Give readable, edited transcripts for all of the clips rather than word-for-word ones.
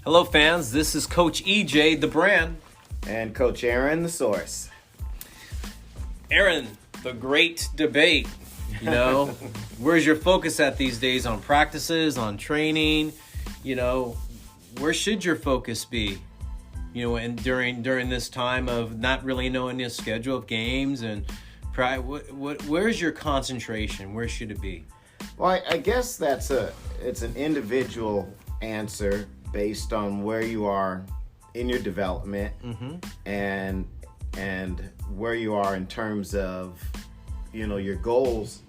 Hello, fans. This is Coach EJ, the brand. And Coach Aaron, the source. Aaron, the great debate. You know, where's your focus at these days? On practices, on training? You know, where should your focus be? You know, and during this time of not really knowing the schedule of games and where's your concentration? Where should it be? Well, I guess it's an individual answer based on where you are in your development and where you are in terms of, you know, your goals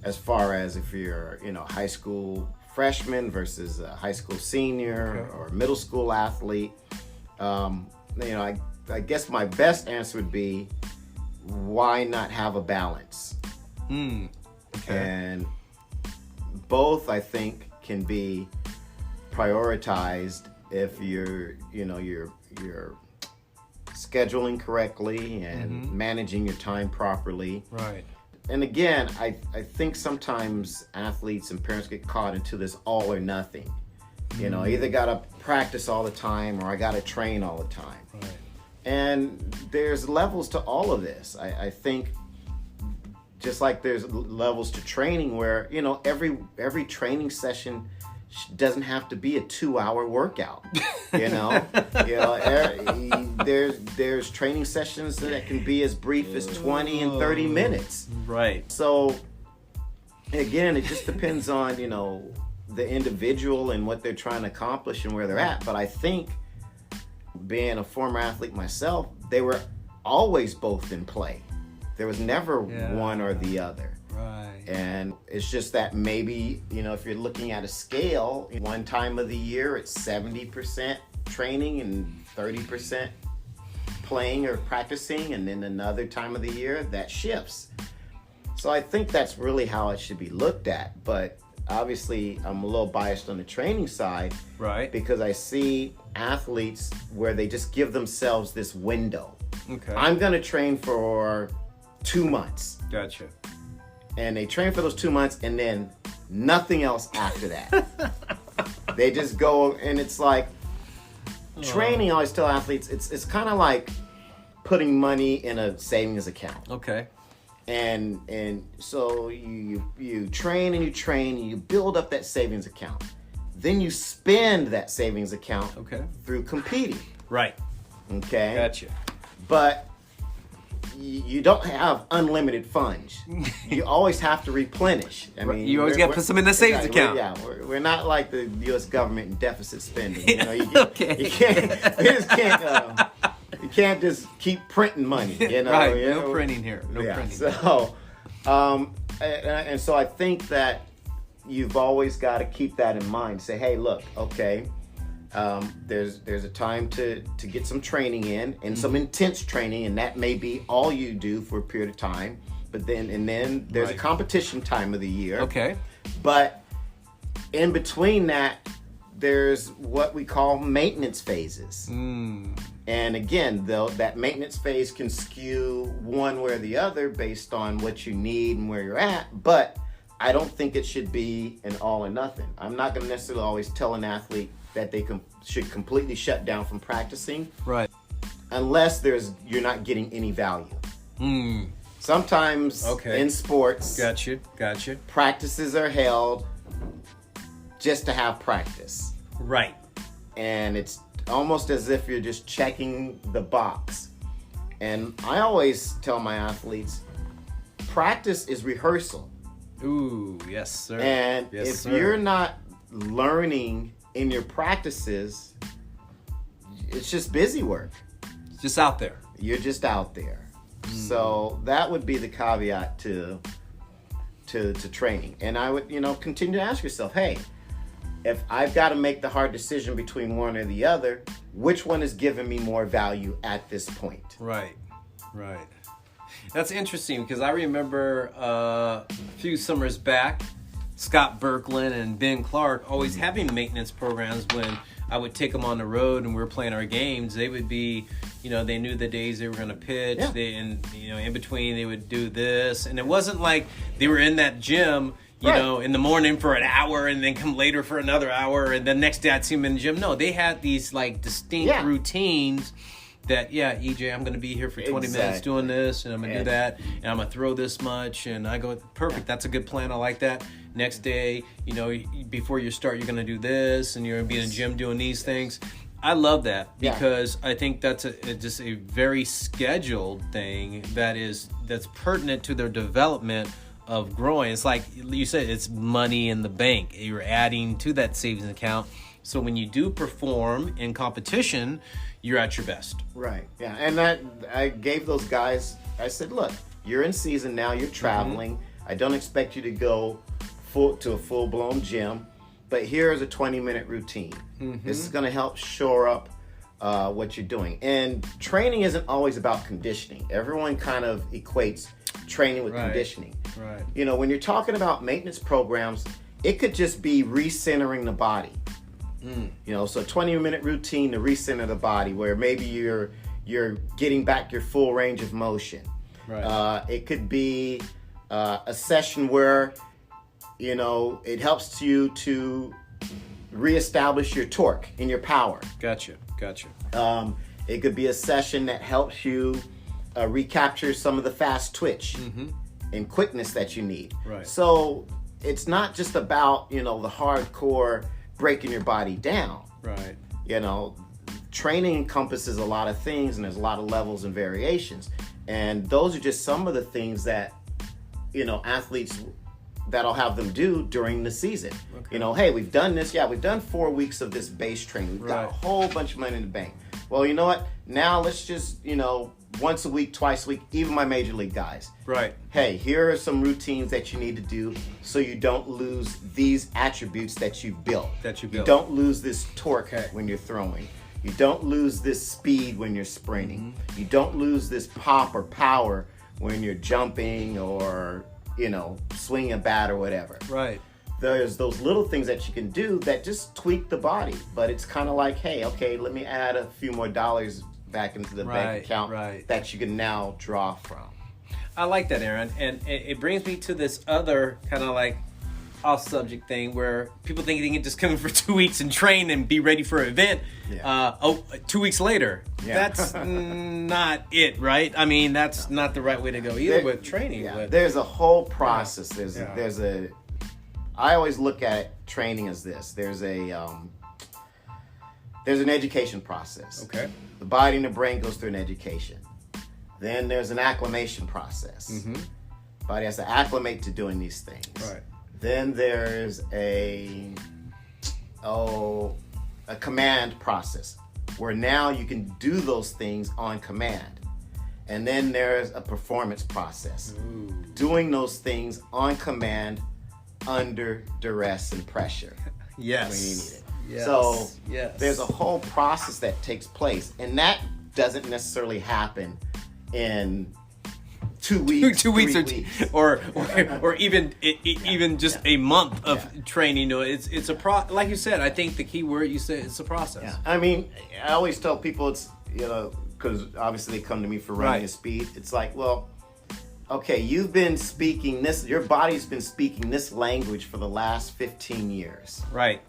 as far as if you're, you know, high school freshman versus a high school senior or middle school athlete. You know, I guess my best answer would be, why not have a balance? And both, I think, can be prioritized if you're scheduling correctly and managing your time properly. Right. And again, I think sometimes athletes and parents get caught into this all or nothing. You know, either got to practice all the time or I got to train all the time. Right. And there's levels to all of this. I think just like there's levels to training where, you know, every training session doesn't have to be a 2-hour workout. You know, there's training sessions that can be as brief as 20 and 30 minutes. Right. So again, it just depends on, you know, the individual and what they're trying to accomplish and where they're at. But I think, being a former athlete myself, they were always both in play. There was never one or the other. Right. And it's just that maybe, you know, if you're looking at a scale, one time of the year it's 70% training and 30% playing or practicing, and then another time of the year that shifts. So I think that's really how it should be looked at. But obviously I'm a little biased on the training side, Right. because I see athletes where they just give themselves this window. Okay. I'm going to train for 2 months. Gotcha. And they train for those 2 months and then nothing else after that. They just go, and it's like training. I always tell athletes, it's kind of like putting money in a savings account. Okay. And so you train and you build up that savings account. Then you spend that savings account through competing. Right. Okay? Gotcha. But you don't have unlimited funds. You always have to replenish. I mean, you always got to put some in the savings account. We're not like the U.S. government in deficit spending. You know, you can't just keep printing money. You know, right? No printing here. No printing. So, and so I think that you've always got to keep that in mind. Say, hey, look, okay. There's a time to get some training in and some intense training, and that may be all you do for a period of time. But then there's a competition time of the year. Okay. But in between that, there's what we call maintenance phases. And again, though, that maintenance phase can skew one way or the other based on what you need and where you're at. But I don't think it should be an all or nothing. I'm not going to necessarily always tell an athlete that they should completely shut down from practicing, right? Unless you're not getting any value. Sometimes in sports, gotcha, practices are held just to have practice, right? And it's almost as if you're just checking the box. And I always tell my athletes, practice is rehearsal. Ooh, yes, sir. And if you're not learning in your practices, it's just busy work. It's just out there. You're just out there. So that would be the caveat to training. And I would, continue to ask yourself, hey, if I've got to make the hard decision between one or the other, which one is giving me more value at this point? Right. That's interesting because I remember a few summers back, Scott Berkland and Ben Clark always having maintenance programs when I would take them on the road and we were playing our games. They would be, they knew the days they were going to pitch. Yeah. In between they would do this. And it wasn't like they were in that gym, you Right. know, in the morning for an hour and then come later for another hour. And then next day I'd see them in the gym. No, they had these like distinct Yeah. routines that, EJ, I'm going to be here for 20 minutes Exactly. doing this, and I'm going to do And- that, and I'm going to throw this much. And I go, perfect. That's a good plan. I like that. Next day, you know, before you start, you're going to do this, and you're going to be in the gym doing these things. I love that Yeah. because I think that's just a very scheduled thing that's pertinent to their development of growing. It's like you said, it's money in the bank. You're adding to that savings account. So when you do perform in competition, you're at your best. Right. Yeah. And that I gave those guys. I said, look, you're in season now. You're traveling. I don't expect you to go to a full blown gym, but here's a 20-minute routine. This is going to help shore up what you're doing. And training isn't always about conditioning. Everyone kind of equates training with Right. conditioning. Right. You know, when you're talking about maintenance programs, it could just be recentering the body. You know, so 20-minute routine to recenter the body, where maybe you're getting back your full range of motion. Right. It could be a session where, you know, it helps you to reestablish your torque and your power. Gotcha. It could be a session that helps you recapture some of the fast twitch and quickness that you need. Right. So it's not just about, you know, the hardcore breaking your body down. Right. You know, training encompasses a lot of things, and there's a lot of levels and variations. And those are just some of the things that, you know, athletes, that'll have them do during the season. Okay. You know, hey, we've done this. Yeah, we've done 4 weeks of this base training. We've got a Right. whole bunch of money in the bank. Well, you know what? Now let's just, you know, once a week, twice a week, even my major league guys. Right. Hey, here are some routines that you need to do so you don't lose these attributes that you've built. You don't lose this torque Okay. when you're throwing. You don't lose this speed when you're sprinting. You don't lose this pop or power when you're jumping or, you know, swinging a bat or whatever. Right. There's those little things that you can do that just tweak the body. But it's kind of like, hey, okay, let me add a few more dollars back into the Right, bank account right. that you can now draw from. I like that, Aaron. And it brings me to this other kind of like off subject thing where people think they can just come in for 2 weeks and train and be ready for an event. Yeah. 2 weeks later. Yeah. That's not it, right? I mean, that's not the right way to go either with training. Yeah, But there's a whole process. Yeah. I always look at training as this. There's an education process. okay. The body and the brain goes through an education. Then there's an acclimation process. Body has to acclimate to doing these things. Right. Then there's a command process where now you can do those things on command. And then there's a performance process. Doing those things on command under duress and pressure Yes. when you need it. Yes. So yes. there's a whole process that takes place, and that doesn't necessarily happen in 2 weeks. 2 weeks 3 or, weeks. or even just a month of training. No, it's a like you said. I think the key word you said it's a process. Yeah. I mean, I always tell people it's, you know, because obviously they come to me for running Right. and speed. It's like, well, okay, you've been speaking this, your body's been speaking this language for the last 15 years. Right.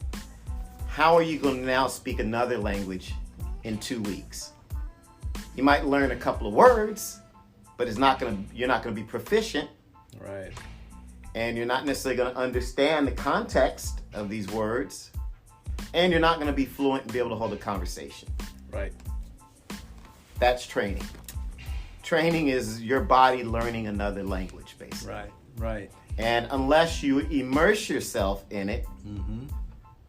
How are you going to now speak another language in 2 weeks? You might learn a couple of words, but you're not going to be proficient, Right. and you're not necessarily going to understand the context of these words, and you're not going to be fluent and be able to hold a conversation. Right. That's training. Training is your body learning another language, basically. Right. Right. And unless you immerse yourself in it,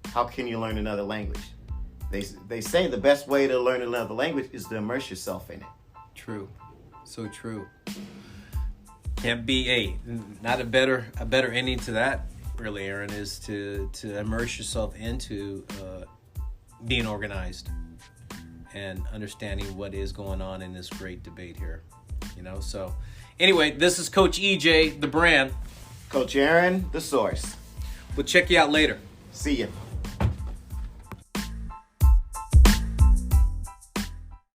how can you learn another language? They say the best way to learn another language is to immerse yourself in it. True. So true. Can't be not a better ending to that, really, Aaron, is to immerse yourself into being organized and understanding what is going on in this great debate here. You know, so anyway, this is Coach EJ, the brand. Coach Aaron, the source. We'll check you out later. See ya.